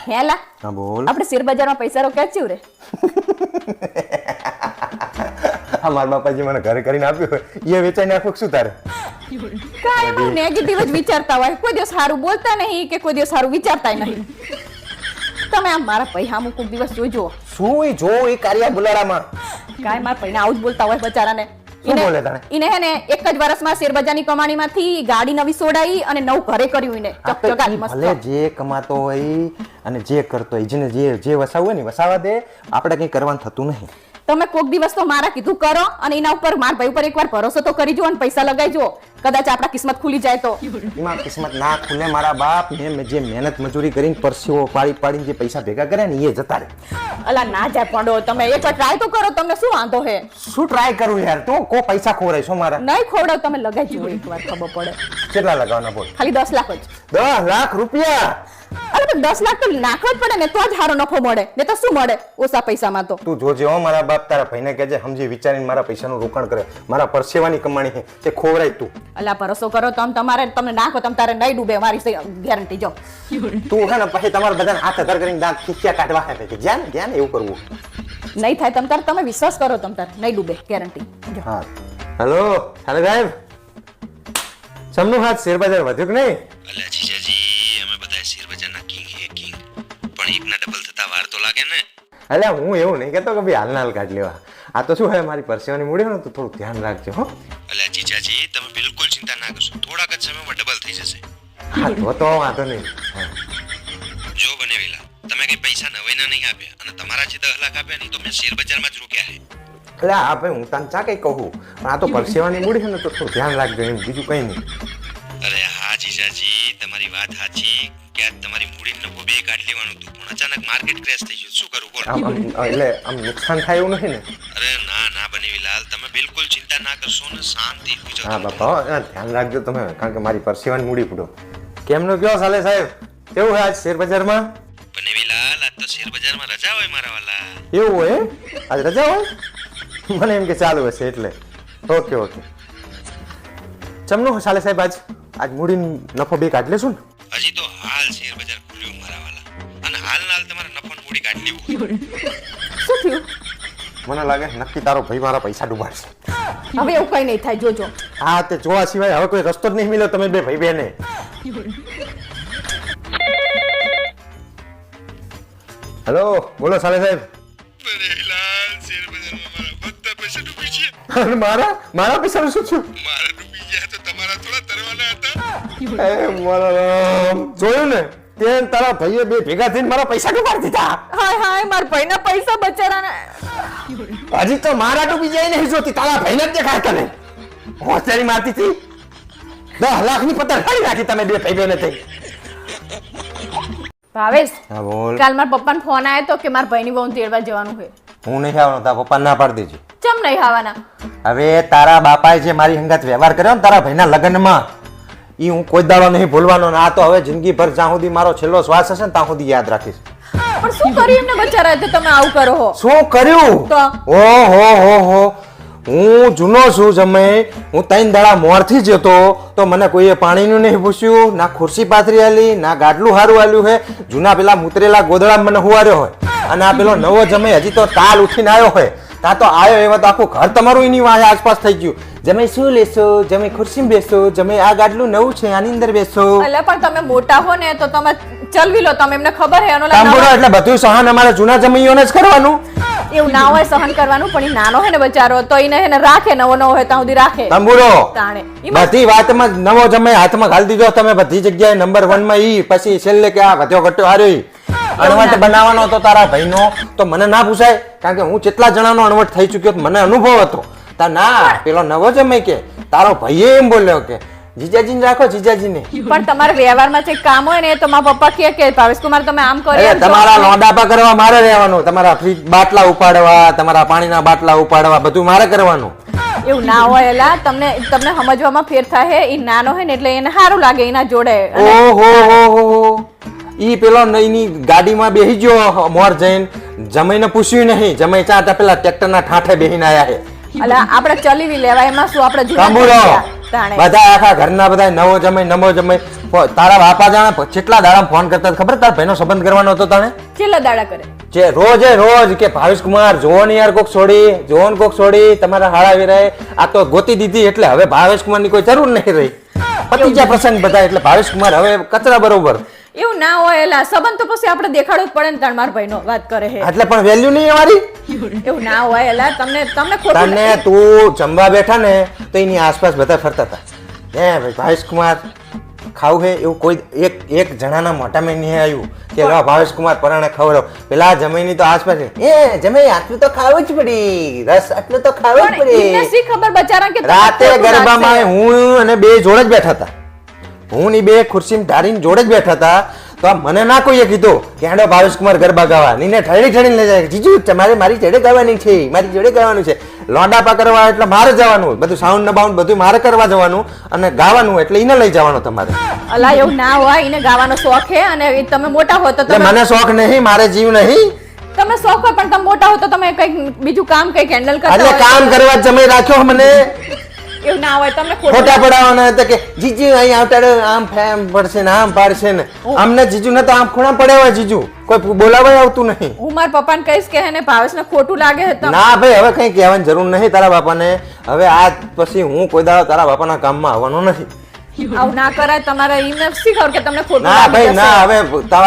હેલા હા બોલ. આપણે શેર બજારમાં પૈસા રોક્યા છે રે. હા મારા બાપાજી મને ઘરે કરીને આપ્યું એ વેચાઈ નાખો શું તારે? કાંઈ એમાં નેગેટિવ જ વિચારતા હોય, કોઈ દિવસ સારું બોલતા નહીં કે કોઈ દિવસ સારું વિચારતા નહીં. તમે આમ મારા પૈસા અમુક દિવસ જોજો. શું ઈ જો એ કાર્યા બુલાડામાં કાંઈ મારા પૈસા આવું જ બોલતા હોય બચારાને. શું બોલે તને? ઈને હે ને એક જ વર્ષમાં શેરબજારની કમાણીમાંથી ગાડી નવી સોડાઈ અને નવું ઘરે કર્યું ઈને ચકચકાની મસ્ત. ભલે જે કમાતો હોય અને જે કરતો હોય જેને જે વસાવું હોય ને વસાવા દે, આપણે કંઈ કરવાનું થતું નહીં. તમે કોક દિવસ તો મારા કીધું કરો અને એના ઉપર મારા ભાઈ ઉપર એકવાર ભરોસો તો કરી જો અને પૈસા લગાઈજો, કદાચ આપણા કિસ્મત ખુલી જાય તો. એમાં કિસ્મત ના ખુલે મારા બાપ. મેં જે મહેનત મજૂરી કરીને પરસેવો પાડીને જે પૈસા ભેગા કર્યા ને એ જતા રહે. અલા ના જાય પડો, તમે એકવાર ટ્રાય તો કરો, તમને શું વાંધો હે? શું ટ્રાય કરું યાર? તું કો પૈસા ખોરાય છો મારા? નહીં ખોડાવ, તમે લગાઈજો એકવાર, ખબર પડે. કેટલા લગાવવાના બોલ? ખાલી 10 લાખ જ. 10 લાખ રૂપિયા? અરે પણ 10 લાખ તો નાખવા જ પડે ને, તો જ સારો નફો મળે, ને તો શું મળે ઓછા પૈસામાં તો. તું જોજે હો મારા બાપ, તારા ભાઈને કહેજે સમજી વિચારીને મારા પૈસાનું રોકાણ કરે. મારા પરસેવાની કમાણી છે તે ખોવરાય તું. અલા ભરોસો કરો તો તમે નાખો તમે તારે નહીં ડૂબે, મારી ગેરંટી જો. તું હે ને પછી તમારા બધાને હાથ અધર કરીને દાંત ખીચ્યા કાઢવા હે કે જ્યાં ને એવું કરવું નહીં થાય. તમે વિશ્વાસ કરો, નહીં ડૂબે, ગેરંટી. હા. હેલો સાહેબ, સમનું હાથ શેર બજાર વધ્યું કે નહીં? અલ્યા જીજાજી, અમે બધા શેર બજારના કિંગ હે કિંગ, પણ એકના ડબલ થતા વાર તો લાગે ને. અલ્યા હું એવું નહીં કહેતો કે ભાઈ હાલના હાલ કાઢ લેવા. આ તો શું હે મારી પરસેવાની મૂડી હોય ને તો થોડું ધ્યાન રાખજો હો. અલ્યા જીજાજી, તમે બિલકુલ ચિંતા ના કરશો, થોડાક જ સમયમાં ડબલ થઈ જશે. હા તો વાંધો નહીં. જો બનેવીલા, તમે કઈ પૈસા નવાઈના નહીં આપ્યા અને તમારા જે 10 લાખ આપ્યા નહીં તો મેં શેર બજારમાં જ રોક્યા હે. એટલે આ ભાઈ હું તને ચા કઈ કહું, પણ આ તો પરસેવાની મૂડી છે ને તો થોડું ધ્યાન રાખજો, એમ બીજું કઈ નહીં. અરે હા જીજાજી, તમારી વાત સાચી કે આજ તમારી મૂડીનો નફો બે કાઢ લેવાનું હતું, પણ અચાનક માર્કેટ ક્રેશ થઈ ગયું, શું કરું બોલ? એટલે આમ નુકસાન થાય એવું નથી ને? અરે ના બનેવીલાલ, તમે બિલકુલ ચિંતા ના કરશો ને શાંતિ થઈ હા જાઓ. બાપા ધ્યાન રાખજો તમે, કારણ કે મારી પરસેવાની મૂડી પડો. કેમનો કયો સાલે સાહેબ, કેવું હોય આજ શેર બજારમાં? બનેવીલાલ, આજ તો શેર બજારમાં રજા હોય મારા વાલા. એવું હોય? આજ રજા હોય? મને એમ કે ચાલુ હશે એટલે. ઓકે. ચમનું સાલે સાહેબ, આજ મૂડી નફો બે કાઢ લેશું ને? હજી તો હાલ શેર બજાર ખુલ્યું મારા વાલા, અને હાલ તમારે નફાની મૂડી કાઢી લેવું. શું થયું? મને લાગે નક્કી તારો ભાઈ મારા પૈસા ડૂબાડશે. હવે એવું કઈ નહીં થાય, જોજો. હા તે જોવા સિવાય હવે કોઈ રસ્તો જ નહીં મળ્યો તમે બે ભાઈ બેને. હેલો બોલો સાલે સાહેબ. બનેવીલાલ, શેર બજારમાં મારા બધા પૈસા ડૂબી ગયા. અને મારા પૈસાનું શું થયું? મારા ડૂબી ગયા તો તમારા થોડા તરવાના હતા. એ મારા રામ, જોયું ને તે તારા ભાઈએ બે ભેગા થઈને મારા પૈસા ડૂબાડી દીધા. હાય મારા ભાઈના પૈસા બચારાને. હજી તો મારા ડૂબી જાય નહીં જોતી, તારા ભાઈને જ દેખાય તને. હોશિયારી મારતી હતી. 10 લાખની પતંગ ફાડી નાખી તમે બે ભાઈ બેને થઈ. ભાવેશ, હા બોલ. કાલ મારા પપ્પાનો ફોન આવ્યો તો કે મારા ભાઈની વહુ તેડવા જવાનું છે. હું નહીં આવવાનો, તારા પપ્પા ના પાડી દેજો. ચમ નહીં આવવાના? હવે તારા બાપાએ જે મારી હંગાત વ્યવહાર કર્યો ને તારા ભાઈના લગ્નમાં, ઈ હું કોઈ દાડો નહીં ભૂલવાનો. ને આ તો હવે જિંદગીભર જ્યાં સુધી મારો છેલ્લો શ્વાસ હશે ને ત્યાં સુધી યાદ રાખીશ. પણ શું કર્યું એમને બચારા તે તમે આવું કરો હો? શું કર્યું? તો ઓહો હું જૂનો છું જમે. હું 3 દાડા મોરથી જતો તો મને કોઈએ પાણીનું નહીં પૂછ્યું, ના ખુરશી પાથરી આલી, ના ગાડલું હારું આલ્યું હે. જૂના પેલા મુતરેલા ગોદડા મને હુવાર્યો હોય, અને આ પેલો નવો જમે હજી તો કાલ ઉઠીને આવ્યો હોય. તા તો આવ્યો એવા તો આખું ઘર તમારું એની વાહે આસપાસ થઈ ગયું. જમે શું લેશો? જમે ખુરશીમાં બેસો? જમે આ ગાડલું નવું છે આની અંદર બેસો? એટલે પણ તમે મોટા હો ને તો તમે ચલવી લો, તમે એમને ખબર હે એનો તાંબુડો એટલે બધું સહન અમારા જૂના જમીઓને જ કરવાનું. એવું ના હોય સહન કરવાનું, પણ ઈ નાનો હે ને બચારો તો એને રાખે, નવો હોય ત્યાં સુધી રાખે. તાંબુડો તાણે બધી વાતમાં નવો જમે હાથમાં ઘાલી દીધો તમે બધી જગ્યાએ. નંબર 1 માં ઈ, પછી છેલ્લે કે આ ઘટ્યો ઘટ્યો હાર્યો. અણવટ બનાવવાનો તો તારા ભાઈનો તો મને ના પૂછાય, કારણ કે હું કેટલા જણાનો અણવટ થઈ ચુક્યો મને અનુભવ હતો. તા ના પેલો નવો જમે કે તારો ભાઈએ એમ બોલ્યો કે જીજાજીને રાખો જીજાજીને. પણ તમારે વ્યવહારમાં જે કામ હોય ને તો મારા પપ્પા કે ભાવેશ કુમાર તમે આમ કરો. તમારા લોડાપા કરવા મારે રહેવાનું, તમારા ફ્રીજ બાટલા ઉપાડવા, તમારા પાણીના બાટલા ઉપાડવા બધું મારે કરવાનું. એવું ના હોય એલા, તમને સમજવામાં ફેર થાય. એ નાનો હોય ને એટલે એને સારું લાગે એના જોડે. ઓહો ઈ પેલો નઈની ગાડીમાં બેહી ગયો મોર જઈને, જમાઈને પૂછ્યું નહીં. જમાઈ ચાટા પેલા ટ્રેક્ટરના ઠાઠે બેહીને આયા હે. અલા આપણે ચલીવી લેવાય, એમાં શું આપણે બધા આખા ઘરના બધા નવો જમાઈ તારા બાપા જાણે કેટલા દાડા ફોન કરતા હતા ખબર? તારા ભાઈનો સંબંધ કરવાનો હતો તાણે છેલ્લા દાડા કરે જે રોજ કે ભાવેશ કુમાર જોવો ને યાર કોક છોડી તમારા હાળા વિરાય આ તો ગોતી દીધી એટલે હવે ભાવેશ કુમાર ની કોઈ જરૂર નહીં રહી. પતિ જ્યાં પ્રસંગ બધા એટલે ભાવેશ કુમાર હવે કચરા બરોબર. એવું ના હોય એલા સંબંધ તો પછી આપણે દેખાડવો જ પડે ને તાર માર ભાઈનો વાત કરે હે એટલે પણ વેલ્યુ નહીં અમારી. એવું ના હોય એલા તમને ખોટું તને તું જમવા બેઠા ને તો એની આસપાસ બધા ફરતા હતા હે ભાઈ ભાવેશ કુમાર ખાવું હે એવું કોઈ એક જણાના મોઢામાં નહીં આવ્યું કે લો ભાવેશ કુમાર પરાણે ખવડાવ. પેલા જમીની તો આસપાસ જમાઈ આટલું તો ખાવું જ પડી, રસ આટલું તો ખાવું જ પણ એમને પડી. શી ખબર બચારા કે રાતે ગરબામાં હું અને બે જોડે જ બેઠા હતા. હું ની બે ખુરશી ધારીને જોડે જ બેઠા હતા તો મને ના કોઈએ કીધું કે હેડો ભાવેશ કુમાર ગરબા ગાવા. નીને ઠળી લઈ જાય જીજુ તમારે મારી જોડે ગાવાની છે, મારી જોડે ગાવાનું છે. લોંડાપા કરવા એટલે મારે જવાનું, બધું સાઉન્ડ ને બાઉન્ડ બધું મારે કરવા જવાનું અને ગાવાનું એટલે એને લઈ જવાનું તમારે. અલા એવું ના હોય, એને ગાવાનો શોખ હે અને તમે મોટા હો તો એટલે મને શોખ નહીં, મારે જીવ નહીં. તમે શોખ હોય પણ તમે મોટા હો તો તમે કઈક બીજું કામ કઈક હેન્ડલ કરતા એટલે હોય. કામ કરવા જમાઈ રાખ્યો મને. એવું ના હોય, તમને ખોટા પડાવવાના હતા કે જીજુ અહીં આવતાડે આમ ફેમ પડશે ને આમ પાડશે ને અમને જીજુ ને તો આમ ખૂણા પડ્યા જીજુ કોઈ બોલાવાય આવતું નહીં. હું મારા પપ્પાને કહીશ કે એને ભાવેશને ખોટું લાગે છે તો ના ભાઈ હવે કઈ કહેવાની જરૂર નહીં તારા બાપાને. હવે આજ પછી હું કોઈ દાડો તારા બાપાના કામમાં આવવાનો નથી. આવું ના કરાય. તમારે એમને શી ખબર કે તમને ખોટું ના લાગી ભાઈ જશે? ના. હવે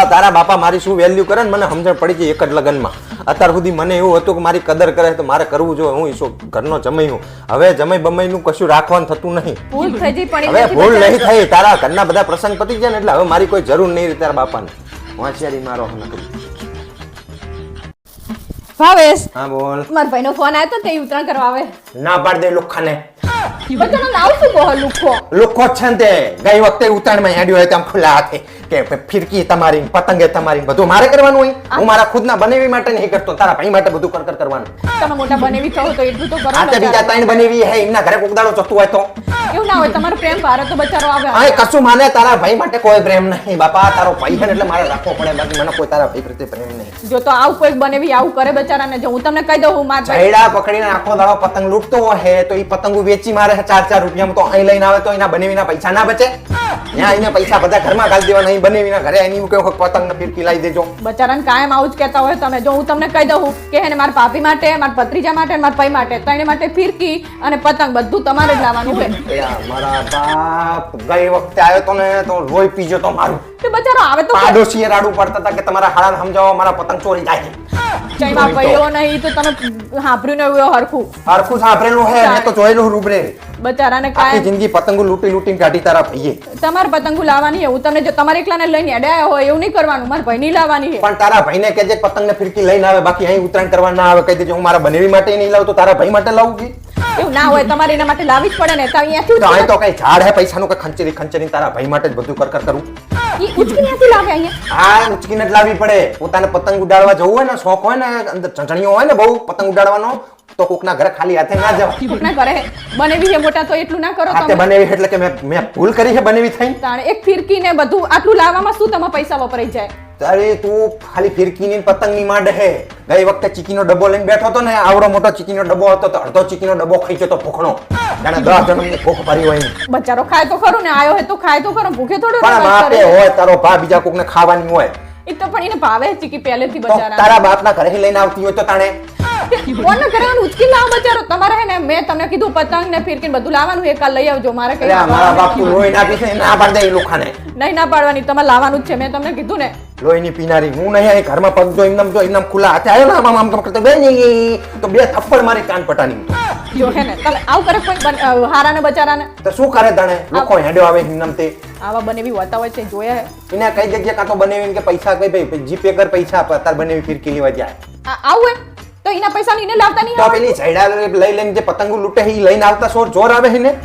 તારા બાપા મારી શું વેલ્યુ કરે ને મને સમજણ પડી ગઈ એક જ લગ્નમાં. અત્યાર સુધી મને એવું હતું કે મારી કદર કરે તો મારે કરવું જોઈએ. હું ઈશો ઘરનો જમાઈ હું. હવે જમાઈ બમાઈ નું કશું રાખવાનું થતું નહીં. ભૂલ થઈ ગઈ પણ હવે એનાથી ભૂલ બચારા- નહીં થઈ. તારા ઘરના બધા પ્રસંગ પતી ગયા ને એટલે હવે મારી કોઈ જરૂર નહીં રહી તારા બાપાને. હોશિયારી મારો નકરી. ભાવેશ હા બોલ. મારા ભાઈનો ફોન આવ્યો તો તે ઉતરાણ કરવા આવે ના પાડ દે લુખ્ખાને. બધાનું નામ શું કહો લુખો? લુખ્ખો જ છે ને તે ગઈ વખતે ઉતાણમાં હેડ્યો હોય તેમ ખુલ્લા હાથે કે ફિરકી તમારી પતંગે તમારી બધું મારે કરવાનું હોય. હું મારા ખુદના બનેવી માટે નહીં કરતો, તારા ભાઈ માટે બધું કર કરવાનું. તમે મોટા બનેવી કહો તો એટલું તો કરો આ તે ને બીજા બચારા. ત્રણ બનેવી હે એમના ઘરે કોકદાડો જતું હોય તો એવું ના હોય, તમારો પ્રેમ ભારે તો બચારો આવે આ કશું માને તારા ભાઈ માટે કોઈ પ્રેમ નહીં બાપા. તારો ભાઈ છે ને એટલે મારે રાખવો પડે, બાકી મને કોઈ તારા ભાઈ પ્રત્યે પ્રેમ નહીં. જો તો આવું કોઈ બનેવી આવું કરે બચારાને, જો હું તમને કહી દઉં હું મારા ભાઈ જયડા પકડીને આખો દાડો પતંગ લૂંટતો હોય તો એ પતંગો વેચી મારે 4-4 રૂપિયામાં તો અહીં લઈને આવે તો એના બનેવીના પૈસા ના બચે. ત્યાં એને પૈસા બધા ઘરમાં ગાળી દેવાના, અહીં બનેવીના ઘરે એની કોઈ વખત પતંગ ને ફિરકી લાવી દેજો. બચારાને કાયમ આવું જ કહેતા હોય તમે. જો હું તમને કહી દઉં કે એને મારા ભાભી માટે, મારા ભત્રીજા માટે, મારા ભાઈ માટે, ત્રણે માટે ફિરકી અને પતંગ બધું તમારે જ લાવવાનું હોય. યા મારા બાપ ગઈ વખતે આવ્યો તો ને તો લોહી પીજો તો મારું. તે બચારો આવે તો પાડોશીએ રાડું પડતા હતા કે તમારા હાળાને સમજાવો મારા પતંગ ચોરી જાય છે. જયમાં ભાઈઓ નહીં તો તમે સાંભળ્યું ને એવું હરખું હરખું સાંભળેલું હે મેં તો જોયેલું રૂબરે. બચારાને આખી કાયમ જિંદગી પતંગો લૂંટીને કાઢી તારા ભાઈએ. તમારે પતંગો લાવવાની એવું તમને જો તમારે એકલાને લઈને અડાયા હોય એવું નહીં કરવાનું. મારા ભાઈની લાવવાની છે. પણ તારા ભાઈને કહેજે પતંગ ને ફિરકી લઈને આવે, બાકી અહીં ઉત્તરાયણ કરવા ના આવે. કહી દેજો હું મારા બનેવી માટે નહીં લાવું તો તારા ભાઈ માટે લાવું કે એવું ના હોય, તમારે એના માટે લાવવી જ પડે ને. તો અહીંયાથી તો અહીં તો કઈ ઝાડ હે પૈસાનું કે ખંચેરી તારા ભાઈ માટે જ બધું કર કરું. ઉચકી ત્યાંથી લાવે અહીંયા. આ ઉચકીને જ લાવવી પડે. પોતાને પતંગ ઉડાડવા જવું હોય ને, શોખ હોય ને, અંદર ચંચણીઓ હોય ને બહુ પતંગ ઉડાડવાનો તો કોકના ઘરે ખાલી હાથે ના જવાય. કોકના ઘરે બનેવી છે મોટા તો એટલું ના કરો હાથે તમે. બનેવી એટલે કે મેં ભૂલ કરી છે બનેવી થઈને. તાણે એક ફિરકી ને બધું આટલું લાવવામાં શું તમારા પૈસા વપરાઈ જાય? અરે તું ખાલી ફિરકીની ને પતંગની માંડ હે. ગઈ વખતે ચીકીનો ડબ્બો લઈને બેઠો હતો ને, આવડો મોટો ચીકીનો ડબ્બો હતો તો અડધો ચીકીનો ડબ્બો ખાઈ જતો ભૂખણો. જાણે 10 જણની ભૂખ ભરી હોય ને. બચારો ખાય તો ખરું ને, આયો હે તો ખાય તો ખરો, ભૂખે થોડો પણ માપે હોય તારો ભા બીજા કોકને ખાવાની હોય એ તો પણ એને ભાવે ચીકી પહેલેથી તો બચારા. તારા બાપના ઘરે લઈને આવતી હોય તો તાણે કોને કરવાનું ઉચકી લાવો બચારો. તમારે હે ને મેં તમને કીધું પતંગ ને ફિરકી ને બધું લાવવાનું એક કાલ લઈ આવજો. મારે કઈ અરે મારા બાપ તું લોહી નાખી છે ના પાડ દે એ લોખાને. નહીં ના પાડવાની, તમારે લાવવાનું જ છે. મેં તમને કીધું ને. લોહીની પીનારી હું નહીં અહીં ઘરમાં પગ જો એમનામ ખુલ્લા હાથે આવ્યો ને આમ કરતો બે તો 2 થપ્પડ મારી કાન પટાની. જો હે ને તમે આવું કરે કોઈ હારાને બચારાને. તો શું કરે તાણે લોકો હેડ્યો આવે એમનામ તે આવા બનેવી હોતા હોય છે, જોયા હે. એને કઈ જગ્યા કાં તો બનેવીને કે પૈસા કઈ ભાઈ જીપે કર પૈસા આપ તાર બનેવી ફિરકી લેવા જાય. આવું હે તો એના પૈસા એને લાવતા નહીં તો આવડે? પેલી ઝાયડા લઈ લઈને જે પતંગો લૂંટે એ લઈને આવતા જોર આવે છે ને.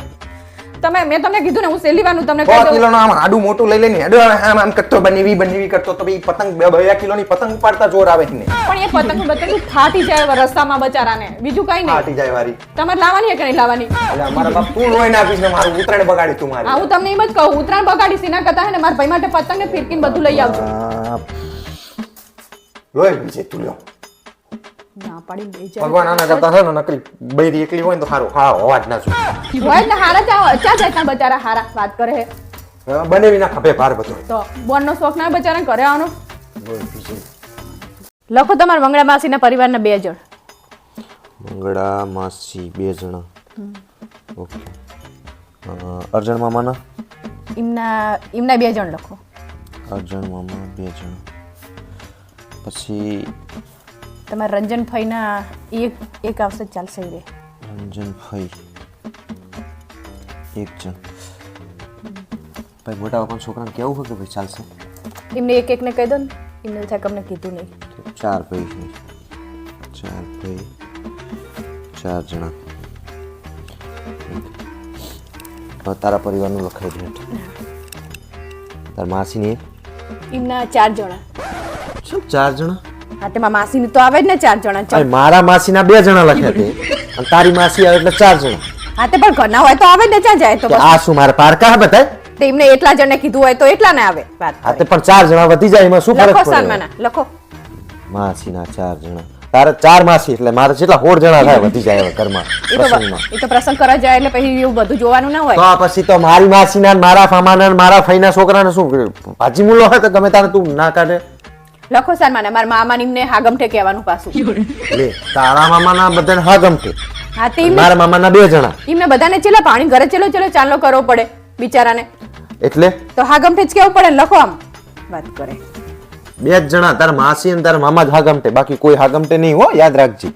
મેં તમને કીધું ને હું સેલીવાનું તમને 100 કહી દઉં. કિલોનો આમ હાડું મોટું લઈ લઈને હેડો આમ કરતો બનેવી કરતો તો ભાઈ પતંગ 2 કિલોની પતંગ ઉપાડતા જોર આવે છે ને. પણ એ પતંગ ફાટી જાય રસ્તામાં બચારાને, બીજું કઈ નહીં. ફાટી જાય વારી. તમારે લાવવાની હે કે નહીં લાવવાની? એટલે મારા બાપ તું લોહી નાખીશ ને મારું ઉતરાણ બગાડી તું મારી. હું તમને એમ જ કહું, ઉત્તરાયણ બગાડીશ એના કરતા હે ને મારા ભાઈ માટે પતંગ ને ફિરકી ને બધું લઈ આવજો. લોહી બીજે તું લ્યો. ના પાડી લઈ જાય. ભગવાન આના કરતા છે ને નકરી બૈરી એકલી હોય ને તો સારું હા અવાજ ના શું. હોય ને હારા ચા જાય ત્યાં બચારા હારા વાત કરે હે. બનાવી ના ખભે ભાર બધો તો બોનનો શોખ ના બચારા ઘરે આવવાનો. બોલ બીજું. લખો તમારા મંગળા માસીના પરિવારના 2 જણ. મંગળા માસી 2 જણા. ઓકે. અર્જણ મામાના એમના 2 જણ લખો. અર્જણ મામા 2 જણા. પછી તમારા રંજનભાઈના એક આવશે ચાલશે ઈ રે. રંજનભાઈ 1 જણ. ભાઈ મોટા બાપાના છોકરાને કેવું હોય કે ભાઈ ચાલશે? એમને એકને કહી દો ને, એમને થાય કે અમને કીધું નહીં. 4 ભાઈ છે. 4 ભાઈ 4 જણા. હવે તારા પરિવારનું લખાઈ દે. તાર માસીની એમના 4 જણા. શું 4 જણા? હા તેમાં માસીની તો આવે જ ને 4 જણા. અરે મારા માસીના 2 જણા લખ્યા તે અને તારી માસી આવે એટલે 4 જણા. હા તે પણ ઘરના હોય તો આવે જ ને, ક્યાં જાય તો કે આ શું મારે પારકા હે બતાય? તે એમને એટલા જણને કીધું હોય તો એટલા ને આવે. વાત હા તે પણ 4 જણા વધી જાય એમાં શું ફરક લખો પડે? સાનમાના લખો. માસીના 4 જણા. તારે 4 માસી એટલે મારે જેટલા 16 જણા થાય વધી જાય હવે ઘરમાં પ્રસંગમાં. એ તો પ્રસંગ કરવા જાય એટલે પછી એવું બધું જોવાનું ના હોય. તો આ પછી તો મારી માસીના ને મારા ફામાના ને મારા ફઈના છોકરાને શું ભાજી મૂલો હોય તો ગમે તારે તું ના કાઢે. લખો સાનમાના મારા મામા નિમને હાગમઠે કહેવાનું પાછું. લે તારા મામાના બધાને હા ગમતે. હા તે મારા મામાના 2 જણા. એમને બધાને ચેલા પાણી ઘરે ચલો ચાલો કરવો પડે બિચારાને. એટલે તો હાગમઠે જ કેવું પડે ને, લખો આમ વાત કરે. 2 જ જણા તારા માસી અને તારા મામા જ હાગમટે, બાકી કોઈ હાગમટે નહીં હો, યાદ રાખજે.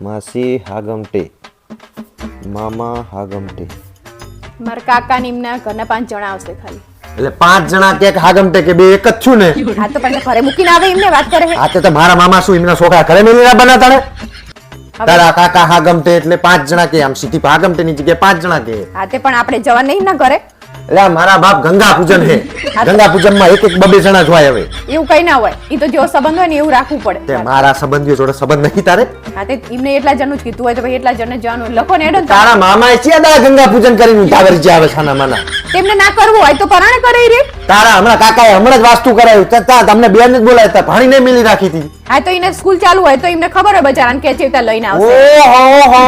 માસી હાગમટે, મામા હાગમટે. મારા કાકા નિમના ઘરના 5 જણા આવશે ખાલી. એટલે 5 જણા કે હાગમટે કે 2 એક જ છું ને. હા તો પણ ઘરે મૂકીને આવે એમને વાત કરે. આ તે તો મારા મામા શું એમના છોકરા ઘરે મેલીના બનાતા ને? તારા કાકા હાગમટે એટલે 5 જણા કે આમ સીધી હાગમટે ની જગ્યાએ 5 જણા કે. હા તે પણ આપણે જવા નહીં ના ઘરે. એટલે મારા બાપ ગંગા પૂજન છે. ગંગા પૂજન માં 1-2 જણા જ હોય હવે. એવું કઈ ના હોય, એ તો જેવો સંબંધ હોય ને એવું રાખવું પડે. તે મારા સંબંધીઓ જોડે સંબંધ નહીં તારે? હા તે એમને એટલા જણનું જ કીધું હોય તો ભાઈ એટલા જણને જવાનું. લખો ને એડો. તારા મામાએ ચેદા ગંગા પૂજન કરીને ઉઠાવરી જે આવે છાના માના. તેમને ના કરવું હોય તો પરાણે કરે રે. તારા હમણાં કાકાએ હમણાં જ વાસ્તુ કરાયું તા તમને બેન જ બોલાવતા ભાણી ને મિલી રાખી હતી. હા તો એને સ્કૂલ ચાલુ હોય તો એમને ખબર હોય બચારાને કે ચેવતા લઈને આવશે. ઓહો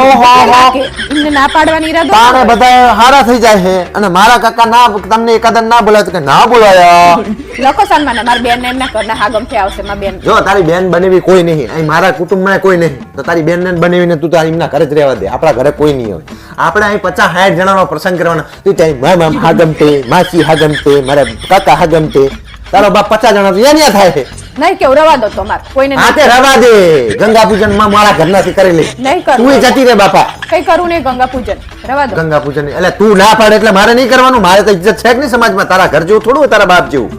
એમને ના પાડવાની ઈરાદો તારે બધા હારા થઈ જાય છે અને મારા કાકા ના તમને એકાદા ના બોલાવે તો કે ના બોલાયા. લખો સન્માન મારા બેન ને એમના ઘરના હાગમથી આવશે. મારા બેન જો તારી બેન બનેવી કોઈ નહીં, અહીં મારા કુટુંબમાં કોઈ નહીં, તો તારી બેન ને બનેવીને તું તારી એમના ઘરે જ રહેવા દે. આપણા ઘરે કોઈ નહીં હોય. આપણે અહીં 50-60 જણાનો પ્રસંગ કરવાનો. તું ત્યાં મામા હાગમટે, માસી હાગમટે, મારા કાકા હાગમટે, તારો બાપ 50 જણા તો અહીંયા થાય છે. નહીં કેવું રવા દો તમારે કોઈને હા તે રવા દે. ગંગા પૂજન માં મારા ઘરનાથી કરી લે. નહીં કરું. તું જતી રે બાપા. કઈ કરું નહીં ગંગા પૂજન રવા દો. ગંગા પૂજન એટલે તું ના પાડે એટલે મારે નહીં કરવાનું. મારે તો ઇજ્જત છે કે નહીં સમાજમાં? તારા ઘર જેવું થોડું હોય તારા બાપ જેવું.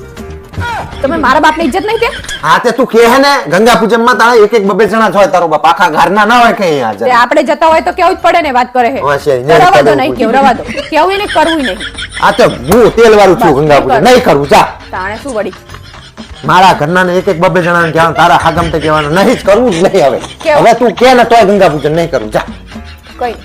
તમે મારા બાપની ઇજ્જત નહીં દે. હા તે તું કહે ને ગંગા પૂજન માં તારા 1-2 જણા જ હોય. તારો બાપ આખા ઘરના ના હોય કે અહીંયા તે આપણે જતા હોય તો કેવું જ પડે ને વાત કરે છે. હોશિયારી, તો રવા દો. નહીં નહીં કેવું રવા દો. કેવું નહીં કરવું નહીં. આ તો હું તેલ વાળું છું. ગંગા પૂજન નહીં કરું. જા તાણે શું વળી મારા ઘરના ને 1-2 જણા ને કહેવાનું, તારા હાગમટે કહેવાનું નહીં જ કરવું જ નહીં. હવે કેવું? હવે તું કે ને તોય ગંગા પૂજન નહીં કરું. જા કઈ